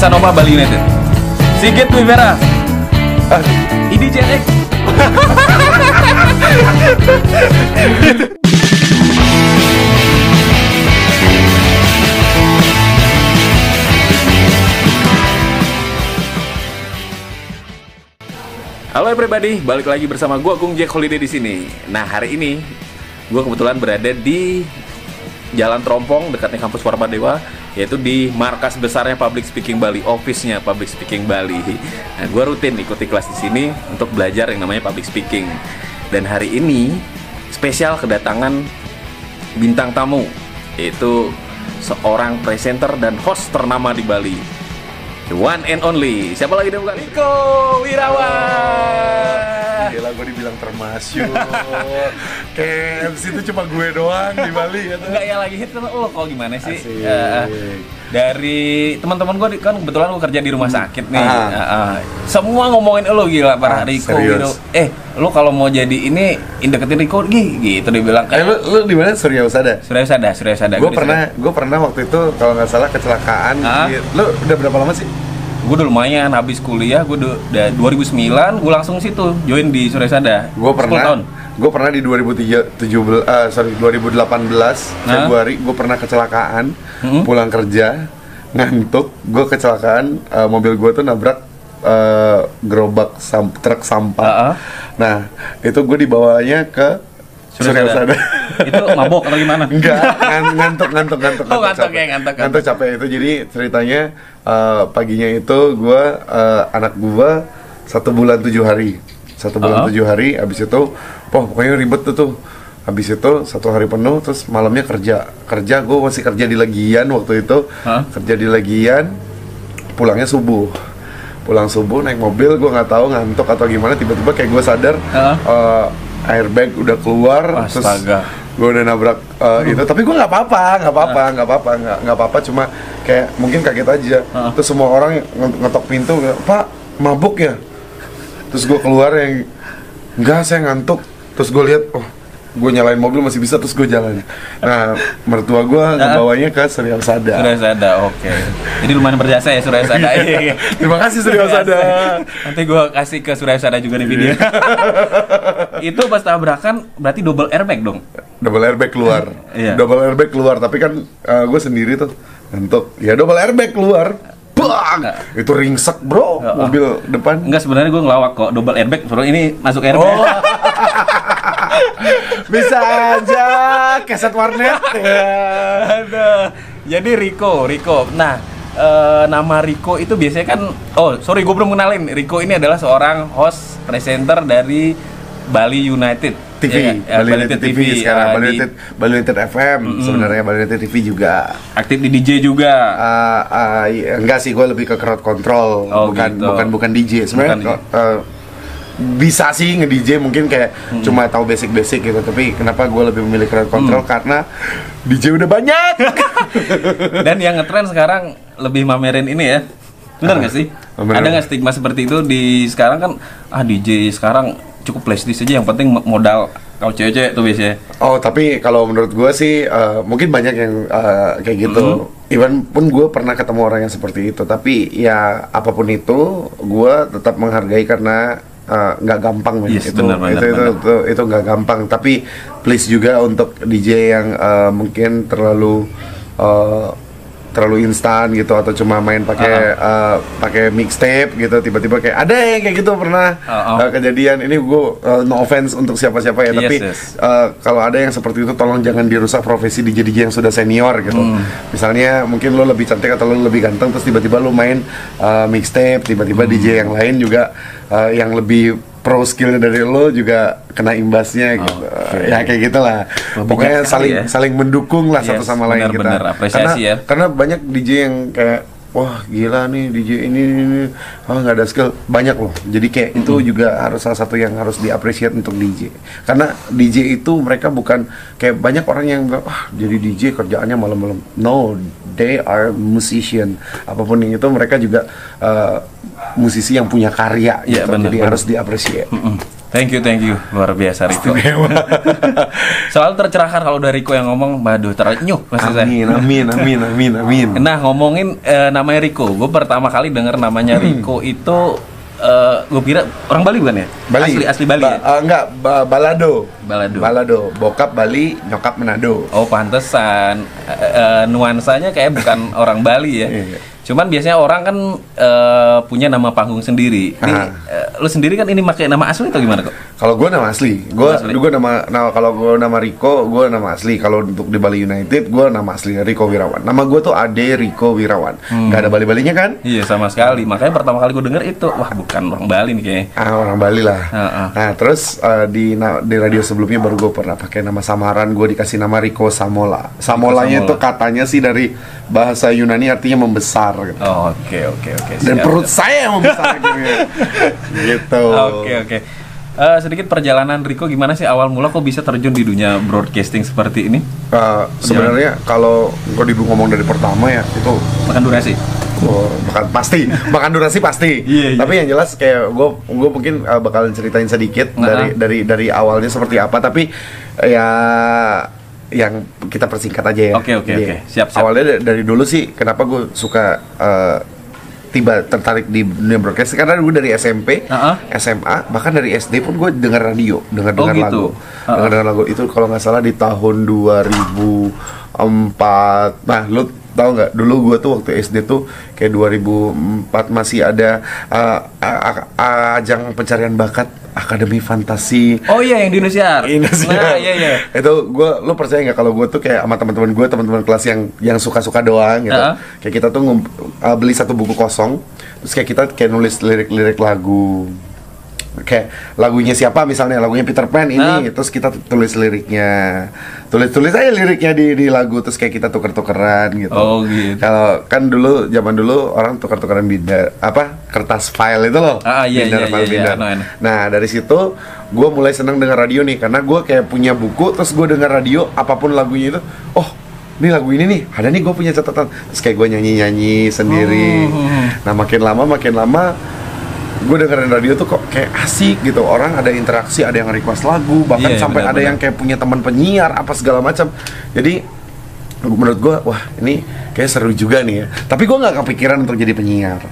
Sanoma Bali United. Sigit Wibera. IDJX. Halo everybody, balik lagi bersama gue Kung Jack Holiday di sini. Nah, hari ini gue kebetulan berada di Jalan Trompong dekatnya kampus Warmadewa, yaitu di markas besarnya Public Speaking Bali, office-nya Public Speaking Bali. Nah, gue rutin ikuti kelas di sini untuk belajar yang namanya public speaking. Dan hari ini spesial kedatangan bintang tamu, yaitu seorang presenter dan host ternama di Bali. The one and only. Siapa lagi dong? Riko Wirawan. Gila, gue dibilang termasyur. Kayak MC itu cuma gue doang di Bali ya. Enggak ya, lagi hit kan lo kok gimana sih? Dari teman-teman gue kan kebetulan gue kerja di rumah sakit nih. Semua ngomongin lo gila, parah Riko gitu. Lo kalau mau jadi ini deketin Riko gitu dia bilang. Lo di mana? Surya Husada. Gue pernah waktu itu kalau nggak salah kecelakaan. Lo udah berapa lama sih? Gue udah lumayan, habis kuliah gue udah 2009 gue langsung situ join di Surya Sada. Gue pernah di 2018 Februari gue pernah kecelakaan, pulang kerja ngantuk, gue kecelakaan, mobil gue tuh nabrak gerobak truk sampah. Nah itu gue dibawanya ke Surya Sada. Itu mabok atau gimana? Enggak, ngantuk capek itu. Jadi ceritanya paginya itu gue anak gue 1 bulan 7 hari. 1 bulan 7 hari, abis itu pokoknya ribet tuh. Habis itu 1 hari penuh, terus malamnya kerja. Gue masih kerja di Legian waktu itu. Kerja di Legian, pulangnya subuh. Pulang subuh naik mobil, gue nggak tahu ngantuk atau gimana, tiba-tiba kayak gue sadar airbag udah keluar. Astaga. Terus gue udah nabrak itu, tapi gue nggak apa-apa, cuma kayak mungkin kaget aja. Terus semua orang ngetok pintu, Pak mabuk ya? Terus gue keluar yang enggak, saya ngantuk. Terus gue lihat, gue nyalain mobil masih bisa, terus gue jalan. Nah, mertua gue ngebawanya ke Surya Sada. Oke. Jadi lumayan berjasa ya Surya Sada. Terima kasih Surya Sada. Nanti gue kasih ke Surya Sada juga di video. Itu pas tabrakan berarti double airbag dong? Double airbag keluar. Tapi kan gue sendiri tuh ngantuk. Ya double airbag keluar. Bang! Itu ringsek bro, mobil depan. Enggak, sebenarnya gue ngelawak kok, double airbag. Soalnya ini masuk airbag. Bisa aja keset warnet. Aduh. Jadi Riko. Nah, nama Riko itu biasanya kan, gue belum kenalin. Riko ini adalah seorang host presenter dari Bali United TV, Bali United TV sekarang, Bali United FM sebenarnya, Bali United TV juga. Aktif di DJ juga. Enggak sih, gue lebih ke crowd control, bukan DJ sebenarnya. Bisa sih nge-DJ mungkin kayak cuma tahu basic gitu, tapi kenapa gue lebih memilih crowd control karena DJ udah banyak. Dan yang ngetren sekarang lebih mamerin ini ya. Benar nggak sih? Ada nggak stigma seperti itu di sekarang kan? DJ sekarang cukup flashdisk aja, yang penting modal kalau cewek-cewek tuh biasanya. Tapi kalau menurut gue sih mungkin banyak yang kayak gitu. Even pun gue pernah ketemu orang yang seperti itu, tapi ya apapun itu gue tetap menghargai karena nggak gampang, yes, itu nggak gampang. Tapi please juga untuk DJ yang mungkin terlalu instan gitu, atau cuma main pakai mixtape gitu, tiba-tiba kayak ada yang kayak gitu pernah kejadian. Ini gue no offense untuk siapa-siapa ya, tapi kalau ada yang seperti itu tolong jangan dirusak profesi DJ yang sudah senior gitu. Misalnya mungkin lo lebih cantik atau lo lebih ganteng, terus tiba-tiba lo main mixtape, tiba-tiba DJ yang lain juga yang lebih pro skillnya dari lo juga kena imbasnya gitu. Ya kayak gitulah. Pokoknya saling mendukung lah satu sama lain kita. Bener, apresiasi karena banyak DJ yang kayak wah gila nih DJ ini nggak ada skill, banyak loh. Jadi kayak itu juga harus salah satu yang harus diapresiasi untuk DJ. Karena DJ itu mereka bukan kayak banyak orang yang jadi DJ kerjaannya malam-malam. No, they are musician. Apapun yang itu mereka juga musisi yang punya karya gitu. Jadi harus diapresiasi. Thank you, luar biasa Riko. Selalu tercerahkan kalau dari Riko yang ngomong, waduh terenyuh maksud saya. Amin. Nah ngomongin namanya Riko, gue pertama kali dengar namanya Riko itu gue kira orang Bali bukan ya? Bali. Asli Bali ya? Enggak, Balado. Bokap Bali, nyokap Manado. Oh pantesan, nuansanya kayak bukan orang Bali ya. Iya. Cuman biasanya orang kan punya nama panggung sendiri. Lu sendiri kan ini pakai nama asli atau gimana kok? Kalau gue nama asli, kalau gue nama Riko, gue nama asli. Kalau untuk di Bali United, gue nama asli Riko Wirawan. Nama gue tuh Ade Riko Wirawan. Gak ada Bali-Balinya kan? Iya sama sekali. Makanya pertama kali gue denger itu, wah bukan orang Bali nih kayaknya. Orang Bali lah. Nah terus di radio sebelumnya baru gue pernah pakai nama samaran. Gue dikasih nama Riko Samola. Samolanya itu katanya sih dari bahasa Yunani artinya membesar. Gitu. Oke. Dan perut saya yang membesar gitu. Oke. Sedikit perjalanan Riko gimana sih awal mula kok bisa terjun di dunia broadcasting seperti ini? Sebenarnya kalau gue ngomong dari pertama ya itu makan durasi. Makan durasi pasti. Iya. Tapi yang jelas kayak gue mungkin bakalan ceritain sedikit dari awalnya seperti apa. Tapi ya yang kita persingkat aja ya. Oke. Siap. Awalnya dari dulu sih kenapa gue suka tiba tertarik di dunia broadcast karena gue dari SMP, SMA, bahkan dari SD pun gue dengar radio, dengar gitu. lagu itu kalau nggak salah di tahun 2004. Nah, lu tahu nggak? Dulu gue tuh waktu SD tuh kayak 2004 masih ada ajang pencarian bakat Akademi Fantasi. Oh iya yang di Indonesia. Nah, iya. Itu lo percaya nggak kalau gue tuh kayak sama teman-teman kelas yang suka-suka doang gitu. Kayak kita tuh beli satu buku kosong, terus kayak kita nulis lirik-lirik lagu. Kayak lagunya siapa misalnya, lagunya Peter Pan ini, terus kita tulis liriknya. Tulis aja liriknya di lagu, terus kayak kita tuker-tukeran gitu. Oh gitu. Kalau kan zaman dulu orang tuker-tukeran kertas file itu loh. Iya. Nah, dari situ gue mulai seneng denger radio nih, karena gue kayak punya buku, terus gue denger radio apapun lagunya itu, ini lagu ini nih, ada nih gue punya catatan. Terus kayak gue nyanyi sendiri. Nah, makin lama gue dengerin radio tuh kok kayak asik gitu, orang ada interaksi, ada yang request lagu, bahkan sampai ada yang kayak punya teman penyiar apa segala macam. Jadi menurut gue, wah ini kayak seru juga nih ya. Tapi gue nggak kepikiran untuk jadi penyiar.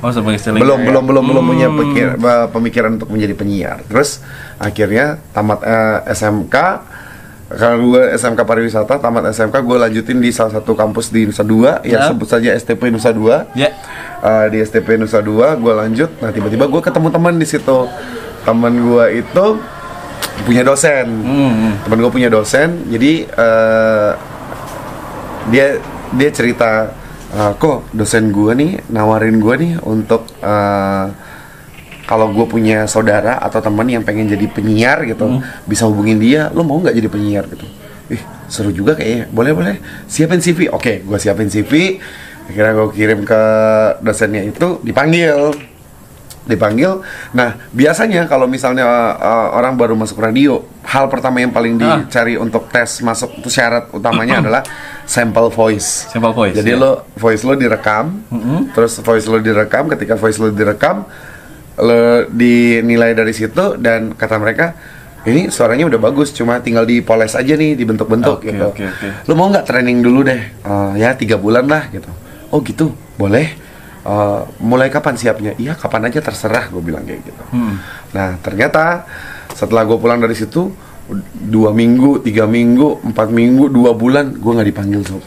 Belum punya pemikiran untuk menjadi penyiar. Terus akhirnya tamat SMK. Kalau gue SMK Pariwisata, tamat SMK gue lanjutin di salah satu kampus di Nusa Dua, ya sebut saja STP Nusa Dua. Di STP Nusa Dua gue lanjut. Nah tiba-tiba gue ketemu teman di situ. Teman gue itu punya dosen. Teman gue punya dosen. Jadi dia cerita, kok dosen gue nih nawarin gue nih untuk kalau gue punya saudara atau teman yang pengen jadi penyiar gitu, bisa hubungin dia. Lo mau nggak jadi penyiar gitu? Seru juga kayaknya. Boleh. Siapin CV. Oke, gue siapin CV. Akhirnya gue kirim ke dosennya itu, dipanggil. Nah, biasanya kalau misalnya orang baru masuk radio, hal pertama yang paling dicari untuk tes masuk itu syarat utamanya adalah sample voice. Jadi voice lo direkam, terus voice lo direkam. Ketika voice lo direkam, lo dinilai dari situ, dan kata mereka ini suaranya udah bagus, cuma tinggal dipoles aja nih, dibentuk-bentuk gitu. Lo mau nggak training dulu deh? Ya 3 bulan lah gitu. Oh gitu, boleh. Mulai kapan siapnya? Iya kapan aja terserah, gue bilang kayak gitu. Nah ternyata setelah gue pulang dari situ 2 minggu, 3 minggu, 4 minggu, 2 bulan gue nggak dipanggil sob.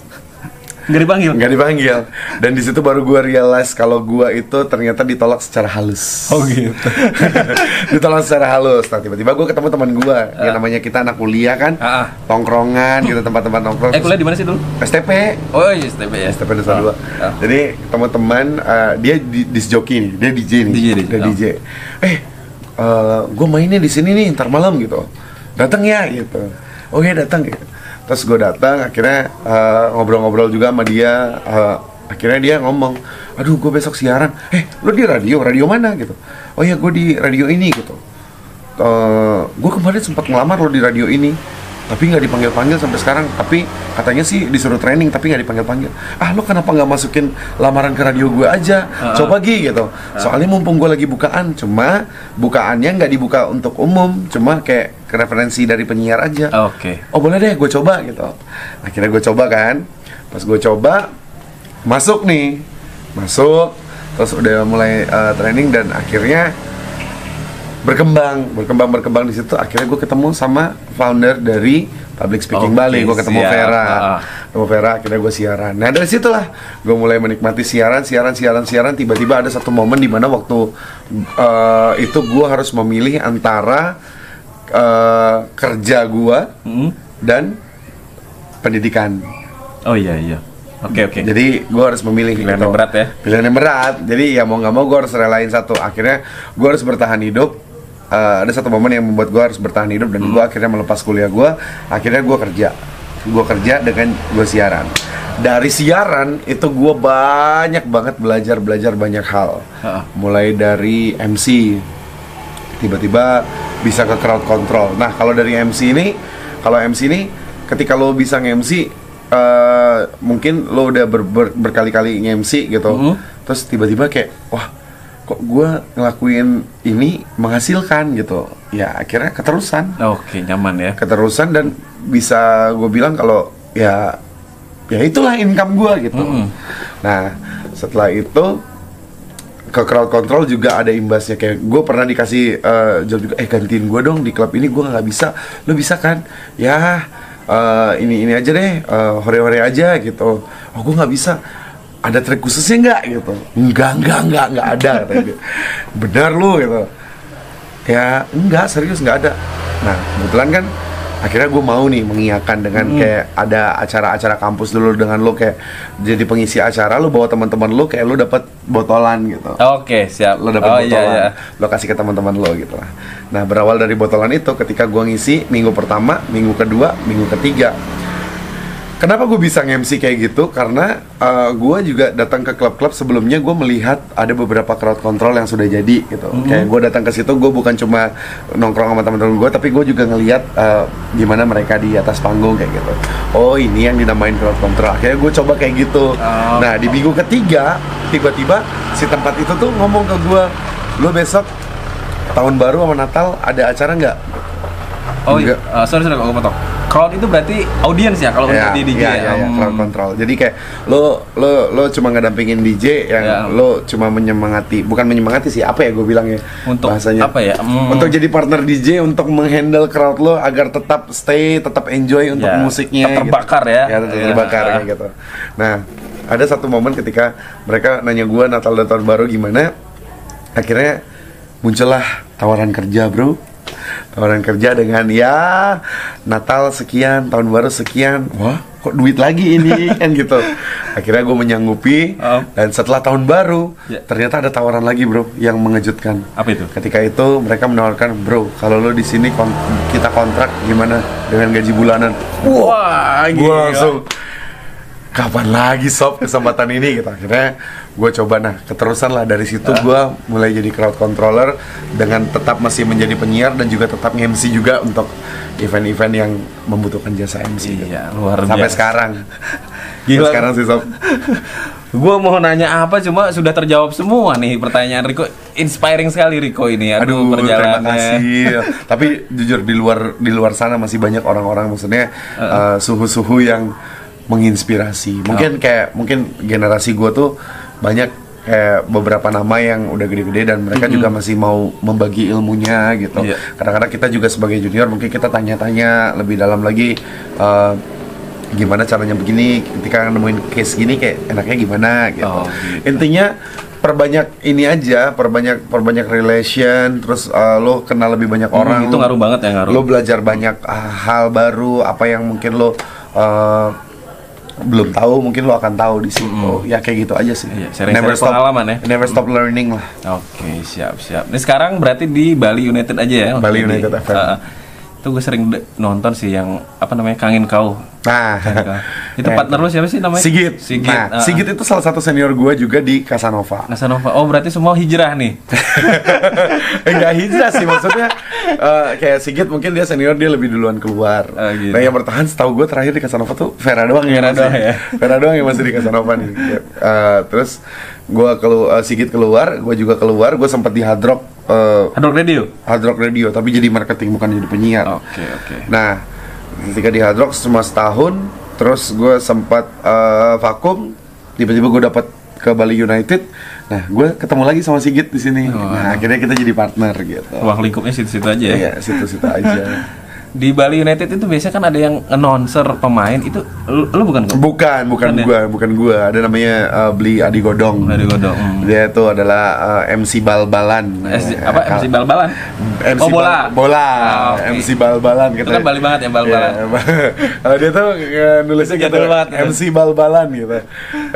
Nggak dipanggil. Dan di situ baru gue realize kalau gue itu ternyata ditolak secara halus. Oh gitu. Ditolak secara halus. Nah tiba-tiba gue ketemu teman gue, yang namanya kita anak kuliah kan, tongkrongan gitu, tempat-tempat nongkrong. Kuliah di mana sih dulu? STP. Oh iya STP ya. STP Nusa Dua. Jadi teman-teman, dia disc jockey nih, dia DJ nih. Dia DJ. Gue mainnya di sini nih ntar malam gitu. Datang ya gitu. Oke datang gitu. Terus gue datang, akhirnya ngobrol-ngobrol juga sama dia. Akhirnya dia ngomong, aduh gue besok siaran. Lo di radio mana gitu? Oh ya gue di radio ini gitu. Gue kemarin sempat ngelamar lo di radio ini. tapi nggak dipanggil-panggil sampai sekarang. Tapi katanya sih disuruh training tapi nggak dipanggil-panggil. Lo kenapa nggak masukin lamaran ke radio gue aja? Coba gitu. Soalnya mumpung gue lagi bukaan, cuma bukaannya nggak dibuka untuk umum, cuma kayak referensi dari penyiar aja. Oh boleh deh, gue coba gitu. Akhirnya gue coba kan. Pas gue coba, masuk, terus udah mulai training dan akhirnya berkembang di situ. Akhirnya gue ketemu sama founder dari Public Speaking Bali. Gue ketemu Vera, akhirnya gue siaran. Nah dari situlah gue mulai menikmati siaran. Tiba-tiba ada satu momen di mana waktu itu gue harus memilih antara kerja gue dan pendidikan. Oke. Jadi gue harus memilih pilihan yang berat ya. Pilihan yang berat. Jadi ya mau nggak mau gue harus relain satu. Akhirnya gue harus bertahan hidup. Ada satu momen yang membuat gue harus bertahan hidup dan gue akhirnya melepas kuliah gue. Akhirnya gue kerja dengan gue siaran. Dari siaran itu gue banyak banget belajar banyak hal. Mulai dari MC, tiba-tiba bisa ke crowd control. Nah kalau dari MC ini, ketika lo bisa nge-MC, mungkin lo udah berkali-kali nge-MC gitu, terus tiba-tiba kayak wah kok gue ngelakuin ini menghasilkan gitu ya, akhirnya keterusan. Nyaman ya, keterusan dan bisa gue bilang kalau ya itulah income gue gitu. Nah setelah itu ke crowd control juga ada imbasnya. Kayak gue pernah dikasih job juga, gantiin gue dong di klub ini, gue nggak bisa, lo bisa kan? Ya ini aja deh, hore-hore aja gitu. Gue nggak bisa, ada trik khususnya nggak gitu? Nggak ada katanya. Benar lu gitu. Ya enggak, serius nggak ada. Nah kebetulan kan akhirnya gue mau nih mengiyakan dengan kayak ada acara-acara kampus dulu dengan lo, kayak jadi pengisi acara, lo bawa teman-teman lo, kayak lo dapat botolan gitu. Siap. Lo dapat botolan, lo kasih ke teman-teman lo gitu lah. Nah berawal dari botolan itu, ketika gue ngisi minggu pertama, minggu kedua, minggu ketiga. Kenapa gue bisa nge-MC kayak gitu? Karena gue juga datang ke klub-klub sebelumnya, gue melihat ada beberapa crowd control yang sudah jadi gitu. Kayak gue datang ke situ, gue bukan cuma nongkrong sama teman-teman gue, tapi gue juga ngelihat gimana mereka di atas panggung kayak gitu. Oh ini yang dinamain crowd control. Akhirnya gue coba kayak gitu. Nah di minggu ketiga, tiba-tiba si tempat itu tuh ngomong ke gue, lo besok tahun baru sama Natal ada acara nggak? Sorry kalau gue potong. Crowd itu berarti audiens ya kalau untuk di DJ ya. Crowd control. Jadi kayak lo cuma ngedampingin DJ yang lo cuma bukan menyemangati sih, apa ya gue bilang ya untuk bahasanya, apa ya? Untuk jadi partner DJ untuk menghandle crowd lo agar tetap stay, tetap enjoy untuk musiknya. Tetap terbakar gitu. Tetap terbakar kayak gitu. Nah, ada satu momen ketika mereka nanya gue Natal dan Tahun Baru gimana. Akhirnya muncullah tawaran kerja, bro. Tawaran kerja dengan Natal sekian, Tahun Baru sekian. Wah, kok duit lagi ini kan gitu. Akhirnya gue menyanggupi. Dan setelah Tahun Baru ternyata ada tawaran lagi, bro, yang mengejutkan. Apa itu? Ketika itu mereka menawarkan, bro, kalau lo di sini kita kontrak gimana dengan gaji bulanan. Wah, gue langsung kapan lagi sob kesempatan ini gitu. Akhirnya gue coba, keterusan lah dari situ gue mulai jadi crowd controller dengan tetap masih menjadi penyiar dan juga tetap MC juga untuk event-event yang membutuhkan jasa MC gitu. Luar biasa. Sampai sekarang. Gila. Sekarang sih sob. Gue mau nanya apa, cuma sudah terjawab semua nih pertanyaan Riko. Inspiring sekali Riko ini. Aduh perjalanannya. Terima kasih. Tapi jujur di luar sana masih banyak orang-orang, maksudnya suhu-suhu yang menginspirasi. Mungkin generasi gue tuh banyak kayak beberapa nama yang udah gede-gede dan mereka juga masih mau membagi ilmunya gitu. Kadang-kadang kita juga sebagai junior mungkin kita tanya-tanya lebih dalam lagi, gimana caranya begini, ketika nemuin case gini kayak enaknya gimana gitu. Intinya perbanyak ini aja, perbanyak relation, terus lo kenal lebih banyak orang. Itu ngaruh banget ya, ngaruh. Lo belajar banyak hal baru, apa yang mungkin lo belum tahu, mungkin lo akan tahu di situ. Ya kayak gitu aja sih. Never stop pengalaman ya. Never stop learning lah. Oke, siap. Ini sekarang berarti di Bali United aja ya? Bali United FM. Itu gue sering nonton sih yang apa namanya Kangin Kau. Nah, itu partner lu siapa sih namanya? Sigit. Nah, Sigit itu salah satu senior gue juga di Casanova. Oh, berarti semua hijrah nih. Enggak hijrah sih, maksudnya kayak Sigit mungkin dia senior, dia lebih duluan keluar. Gitu. Nah, yang bertahan setahu gue terakhir di Casanova tuh Vera doang ya. Vera doang yang masih di Casanova nih. Terus Sigit keluar, gue juga keluar, gue sempat di Hard Rock Radio, tapi jadi marketing bukan jadi penyiar. Oke. Nah, ketika di Hard Rock cuma setahun, terus gue sempat vakum, tiba-tiba gue dapat ke Bali United. Nah, gue ketemu lagi sama Sigit di sini. Nah, akhirnya kita jadi partner gitu. Wah, lingkupnya situ-situ aja ya? Iya, situ-situ aja. Di Bali United itu biasanya kan ada yang announcer pemain, itu lu bukan? Bukan gua. Ada namanya Beli Adi Godong. Dia itu adalah MC bal-balan. MC bal-balan? MC bola. Okay. MC bal-balan gitu. Itu kan Bali banget ya bal-balan. Yeah. Dia tuh nulisnya gitu, banget, MC bal-balan gitu.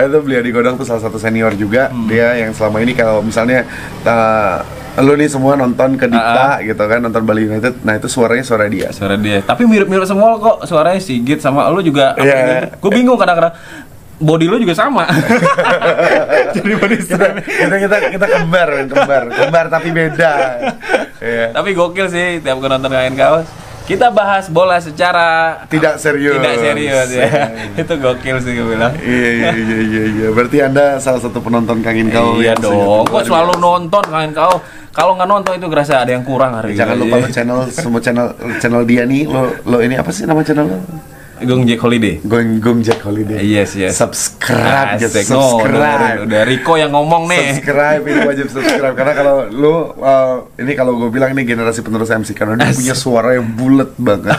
Itu Beli Adi Godong tuh salah satu senior juga. Dia yang selama ini kalau misalnya lu nih semua nonton ke Dikta gitu kan, nonton Bali United, nah itu suaranya suara dia. Tapi mirip-mirip semua kok suaranya Sigit sama lu juga. Gue bingung kadang-kadang, body lu juga sama. Jadi body kita kembar tapi beda. Tapi gokil sih tiap gue nonton Kangin Kau. Kita bahas bola secara tidak serius ya. Itu gokil sih gue bilang. Iya. Berarti Anda salah satu penonton Kangin Kau. Iya dong. Kok selalu nonton Kangin Kau. Kalau nggak nonton itu ngerasa ada yang kurang hari ini. Jangan lupa semua channel dia nih. Lo ini apa sih nama channel lo? Gung Jack Holiday. Gung Jack Holiday. Yes. Subscribe. Udah Rico yang ngomong nih. Subscribe, ini wajib subscribe karena kalau lu ini kalau gue bilang ini generasi penerus MC karena dia punya suara yang bulat banget,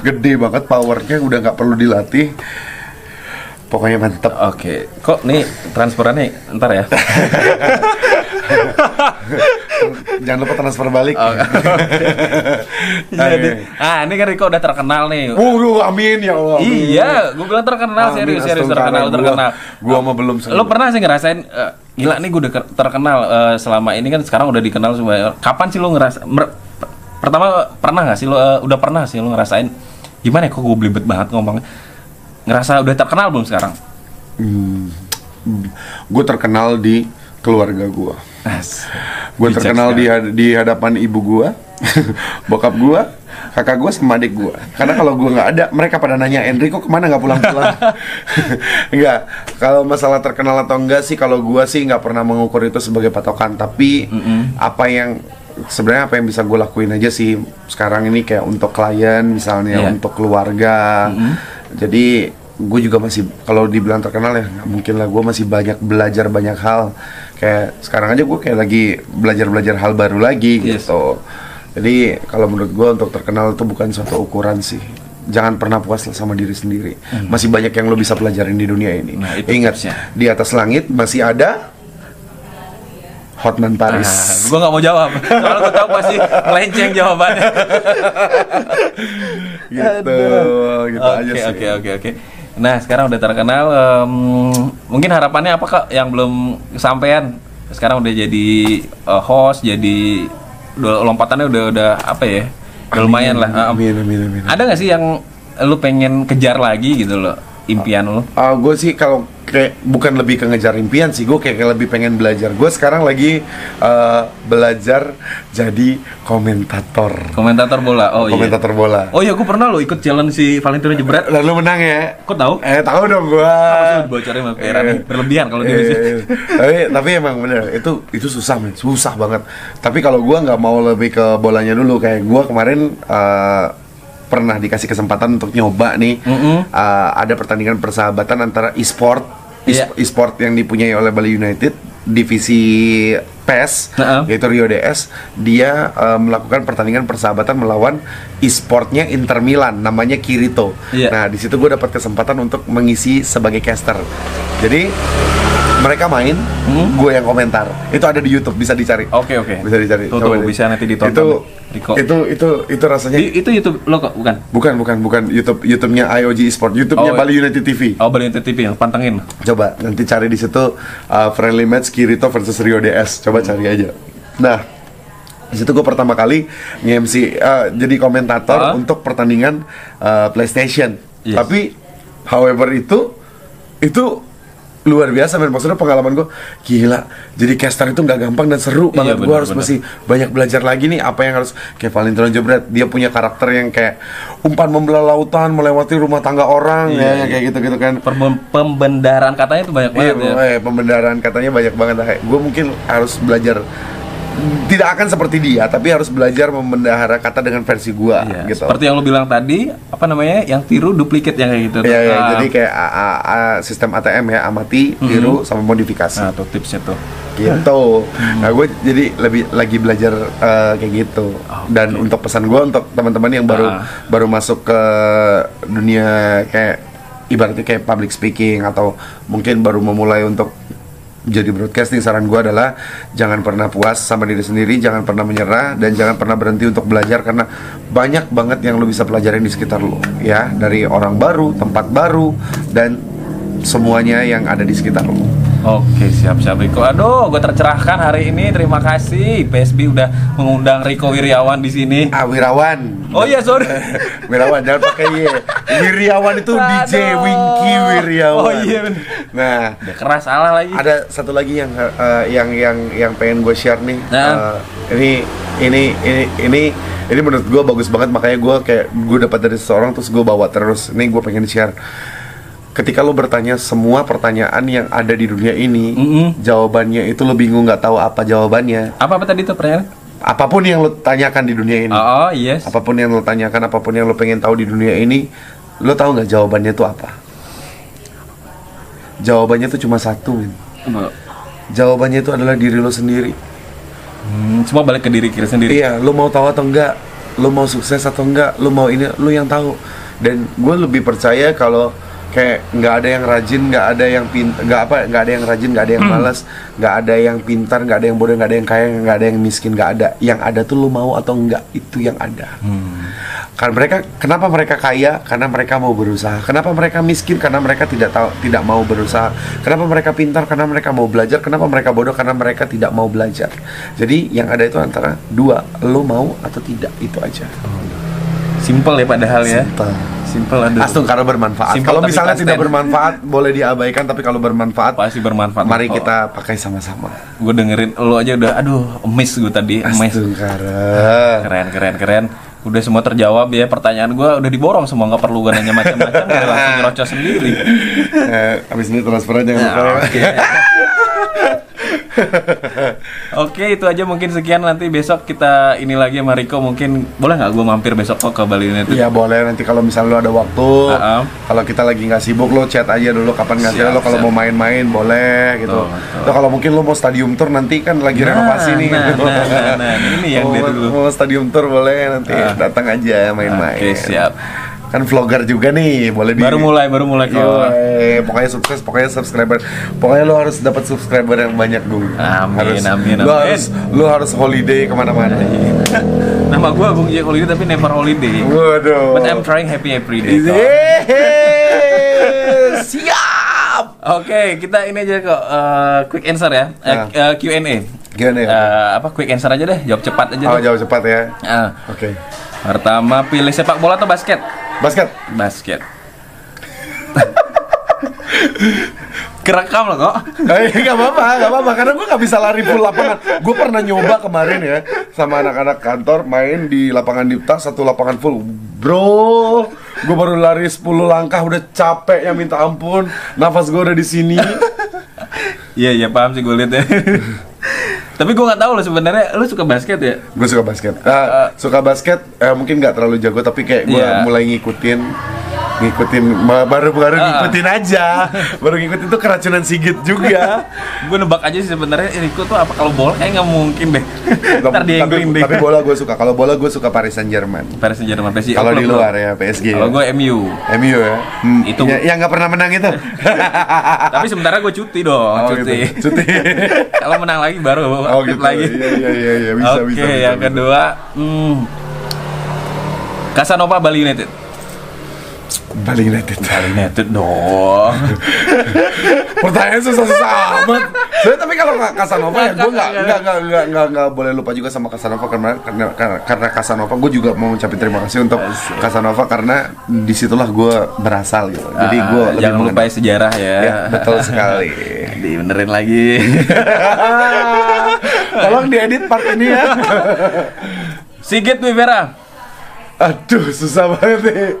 gede banget, powernya udah nggak perlu dilatih. Pokoknya mantep. Oke. Kok nih transferannya ntar ya? Jangan lupa transfer balik. Jadi, ini kan Rico udah terkenal nih. Amin ya Allah. Iya, gue bilang terkenal, serius terkenal. Gua mah belum. Lo pernah sih ngerasain gila nih gue udah terkenal selama ini kan sekarang udah dikenal semua. Kapan sih lo ngerasa pertama pernah nggak sih lo udah pernah sih lo ngerasain gimana ya, kok gue belibet banget ngomongnya, ngerasa udah terkenal belum sekarang? Gue terkenal di keluarga gue. Gue terkenal di hadapan ibu gue, bokap gue, kakak gue sama adik gue. Karena kalau gue nggak ada, mereka pada nanya Enrico kemana nggak pulang-pulang. Enggak. Kalau masalah terkenal atau enggak sih, kalau gue sih nggak pernah mengukur itu sebagai patokan. Tapi apa yang bisa gue lakuin aja sih sekarang ini, kayak untuk klien misalnya, untuk keluarga. Jadi gue juga masih, kalau dibilang terkenal ya nggak mungkin lah, gue masih belajar banyak hal. Kayak sekarang aja gue kayak lagi belajar hal baru lagi gitu. Jadi kalau menurut gue untuk terkenal itu bukan suatu ukuran sih. Jangan pernah puas sama diri sendiri. Masih banyak yang lo bisa pelajarin di dunia ini. Ingat, di atas langit masih ada Hotman Paris. Gue nggak mau jawab. Kalau gue tahu pasti melenceng jawabannya. gitu aja sih. Oke. Nah, sekarang udah terkenal, mungkin harapannya apa Kak yang belum kesampaian? Sekarang udah jadi host, jadi lompatannya udah apa ya? Udah lumayan lah. Amin. Ada nggak sih yang lu pengen kejar lagi gitu loh, impian lu? Gue sih kalau kayak bukan lebih ke ngejar impian sih, gue kayak lebih pengen belajar. Gue sekarang lagi belajar jadi komentator bola. Komentator bola. Oh iya, gue pernah lo ikut challenge si Valentino Jebret. Lalu menang ya? Kok tahu? Tahu dong gue. Apa sih bocorin sama Kairan nih? Berlebihan kalau dia sih. Tapi emang bener, itu susah men, susah banget. Tapi kalau gue nggak mau lebih ke bolanya dulu, kayak gue kemarin pernah dikasih kesempatan untuk nyoba nih. Ada pertandingan persahabatan antara e-sport yang dipunyai oleh Bali United, divisi PES, yaitu Rio DS. Dia melakukan pertandingan persahabatan melawan e-sportnya Inter Milan, namanya Kirito. Nah, di situ gue dapat kesempatan untuk mengisi sebagai caster. Jadi mereka main, gue yang komentar. Itu ada di YouTube, bisa dicari. Oke. Bisa dicari. Tuh, bisa nanti ditonton. Itu rasanya. Itu YouTube lo kok, bukan? Bukan YouTube-nya IOG Esport, YouTube-nya Bali United TV. Bali United TV, pantengin. Coba nanti cari di situ friendly match Kirito versus Rio DS. Coba cari aja. Nah, Di situ gue pertama kali nge-MC, jadi komentator untuk pertandingan PlayStation. Tapi however itu luar biasa men, maksudnya pengalaman gue gila. Jadi caster itu nggak gampang dan seru banget. Gue harus masih banyak belajar lagi nih apa yang harus, kayak Valentino Jebret, dia punya karakter yang kayak umpan membelah lautan melewati rumah tangga orang, kayak gitu kan. Pembendaran katanya itu banyak banget ya. Pembendaran katanya banyak banget. Gue mungkin harus belajar, tidak akan seperti dia, tapi harus belajar membendahara kata dengan versi gua, gitu. Seperti yang lo bilang tadi, apa namanya, yang tiru duplikat yang kayak gitu. Jadi kayak sistem ATM ya, amati, tiru, sama modifikasi. Nah, tuh tipsnya tuh. Gitu. Nah, gue jadi lagi belajar kayak gitu. Dan untuk pesan gue untuk teman-teman yang baru masuk ke dunia kayak ibaratnya kayak public speaking atau mungkin baru memulai untuk jadi broadcasting, saran gue adalah jangan pernah puas sama diri sendiri, jangan pernah menyerah, dan jangan pernah berhenti untuk belajar, karena banyak banget yang lo bisa pelajarin di sekitar lo, ya, dari orang baru, tempat baru, dan semuanya yang ada di sekitar lo. Oke, siap-siap Riko. Aduh, gue tercerahkan hari ini. Terima kasih PSB udah mengundang Riko Wiryawan di sini. Wirawan. Oh iya, sorry. Wirawan, jangan pakai Wiryawan itu DJ Winky Wiryawan. Oh iya. Nah, udah keras salah lagi. Ada satu lagi yang pengen gue share nih. Ini menurut gue bagus banget, makanya gue dapat dari seseorang terus gue bawa terus. Ini gue pengen share. Ketika lo bertanya semua pertanyaan yang ada di dunia ini, jawabannya itu lo bingung, nggak tahu apa jawabannya. Apa tadi tuh pertanyaan? Apapun yang lo tanyakan di dunia ini. Yes. Apapun yang lo tanyakan, apapun yang lo pengen tahu di dunia ini, lo tahu nggak jawabannya itu apa? Jawabannya itu cuma satu, men. Jawabannya itu adalah diri lo sendiri. Semua balik ke diri kita sendiri. Iya, lo mau tahu atau enggak, lo mau sukses atau enggak, lo mau ini, lo yang tahu. Dan gue lebih percaya kalau kayak nggak ada yang rajin, nggak ada yang nggak ada yang rajin, nggak ada yang malas, nggak ada yang pintar, nggak ada yang bodoh, nggak ada yang kaya, nggak ada yang miskin, nggak ada. Yang ada tuh lo mau atau enggak, itu yang ada. Karena kenapa mereka kaya? Karena mereka mau berusaha. Kenapa mereka miskin? Karena mereka tidak mau berusaha. Kenapa mereka pintar? Karena mereka mau belajar. Kenapa mereka bodoh? Karena mereka tidak mau belajar. Jadi yang ada itu antara dua, lo mau atau tidak, itu aja. Simple ya padahal ya. Simple aduh. Karena bermanfaat. Kalau misalnya tidak bermanfaat boleh diabaikan, tapi kalau bermanfaat pasti bermanfaat. Mari kita pakai sama-sama. Gue dengerin lo aja udah emes gue tadi. Keren. Udah semua terjawab ya, pertanyaan gue udah diborong semua, nggak perlu gue nanya macam-macam, udah langsung nyerocos sendiri. Abis ini transfer aja nggak apa-apa. Oke, itu aja mungkin sekian. Nanti besok kita ini lagi sama Riko, mungkin boleh nggak gue mampir besok kok ke Bali United? Iya boleh, nanti kalau misalnya lo ada waktu, kalau kita lagi nggak sibuk, lo chat aja dulu kapan ngasih lo, kalau mau main-main boleh gitu. Lo kalau mungkin lo mau stadium tour, nanti kan lagi renovasi nih. Nah, ini yang dia dulu. Mau stadium tour boleh, nanti datang aja main-main. Oke, siap. Kan vlogger juga nih, boleh baru mulai kok. Pokoknya sukses, pokoknya subscriber. Pokoknya lo harus dapat subscriber yang banyak dong. Amin. Lo harus holiday kemana-mana. Nama gue Bung Jack Holiday tapi never holiday. Waduh. But I'm trying happy every day. Siap. Oke, kita ini aja kok quick answer ya. Q&A. Quick answer aja deh, jawab cepat aja. Jawab cepat ya. Oke. Pertama, pilih sepak bola atau basket? Basket. Kerekam loh kok. Gak apa-apa, karena gue gak bisa lari full lapangan. Gue pernah nyoba kemarin ya, sama anak-anak kantor main di lapangan Dipta, satu lapangan full. Bro, gue baru lari 10 langkah udah capek ya minta ampun. Nafas gue udah di sini. Iya paham sih gue liat ya. Tapi gue nggak tahu lo sebenarnya lo suka basket ya? Gue suka basket. Suka basket, mungkin nggak terlalu jago, tapi kayak gue mulai ngikutin baru ngikutin aja. Baru ngikutin tuh keracunan Sigit juga. Gue nebak aja sih sebenarnya Riko tuh apa kalau bola nggak mungkin deh. Ntar dia yang deh. Tapi bola gue suka. Kalau bola gue suka Paris Saint-Germain. PSG. Kalau di luar ya PSG. Kalau gue MU ya. Itu yang nggak pernah menang itu. Tapi sementara gue cuti dong. Cuti. Kalau menang lagi baru aktif gitu. lagi. Iya, bisa. Oke, yang kedua, Casanova Bali United. Bali United. Bali United dong. Pertanyaan susah-susah amat. Tapi kalau Casanova ya gue nggak boleh lupa juga sama Casanova karena Casanova gue juga mau ngucapin terima kasih untuk Casanova karena disitulah gue berasal gitu. Jadi gue jangan lupa sejarah ya. Ya betul sekali. Dibenerin lagi. Tolong diedit part ini ya. Sigit Wivera. Aduh susah banget nih.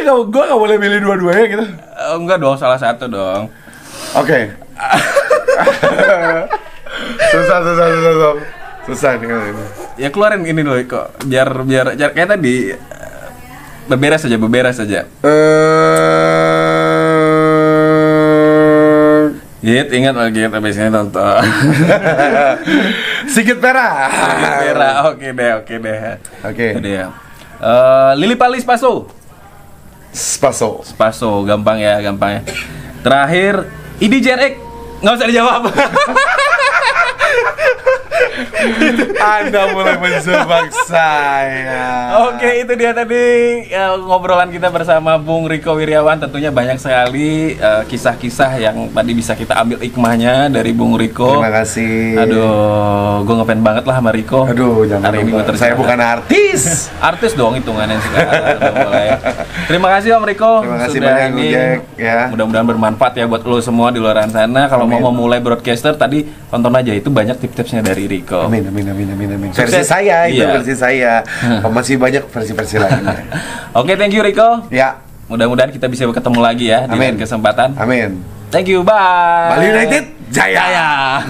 Gue gak boleh milih dua-duanya gitu. Enggak dong, salah satu dong. Oke. Susah nih ini. Ya keluarin ini loh kok. Biar kayak tadi beberes saja. Ingat lagi habis ini tonton. Sigit Pera. Oke deh. Oke. Lili Pali Spaso, gampang ya. Terakhir, Idi JRX, nggak usah dijawab. Anda mulai menjebak saya. Oke, itu dia tadi ngobrolan kita bersama Bung Riko Wiryawan. Tentunya banyak sekali kisah-kisah yang tadi bisa kita ambil hikmahnya dari Bung Riko. Terima kasih. Aduh, gue ngefans banget lah sama Riko. Aduh, jangan hari ini saya bukan artis. Artis dong hitungannya sekarang. Terima kasih Om Riko. Terima kasih banyak Jack ya. Mudah-mudahan bermanfaat ya buat lo semua di luar sana. Kalau mau memulai broadcaster tadi tonton aja, itu banyak tips-tipsnya dari Riko. Amin. Versi saya itu versi saya. Masih banyak versi lainnya. Oke, thank you Riko. Ya. Mudah-mudahan kita bisa ketemu lagi ya di lain kesempatan. Amin. Thank you, bye. Bali United Jaya.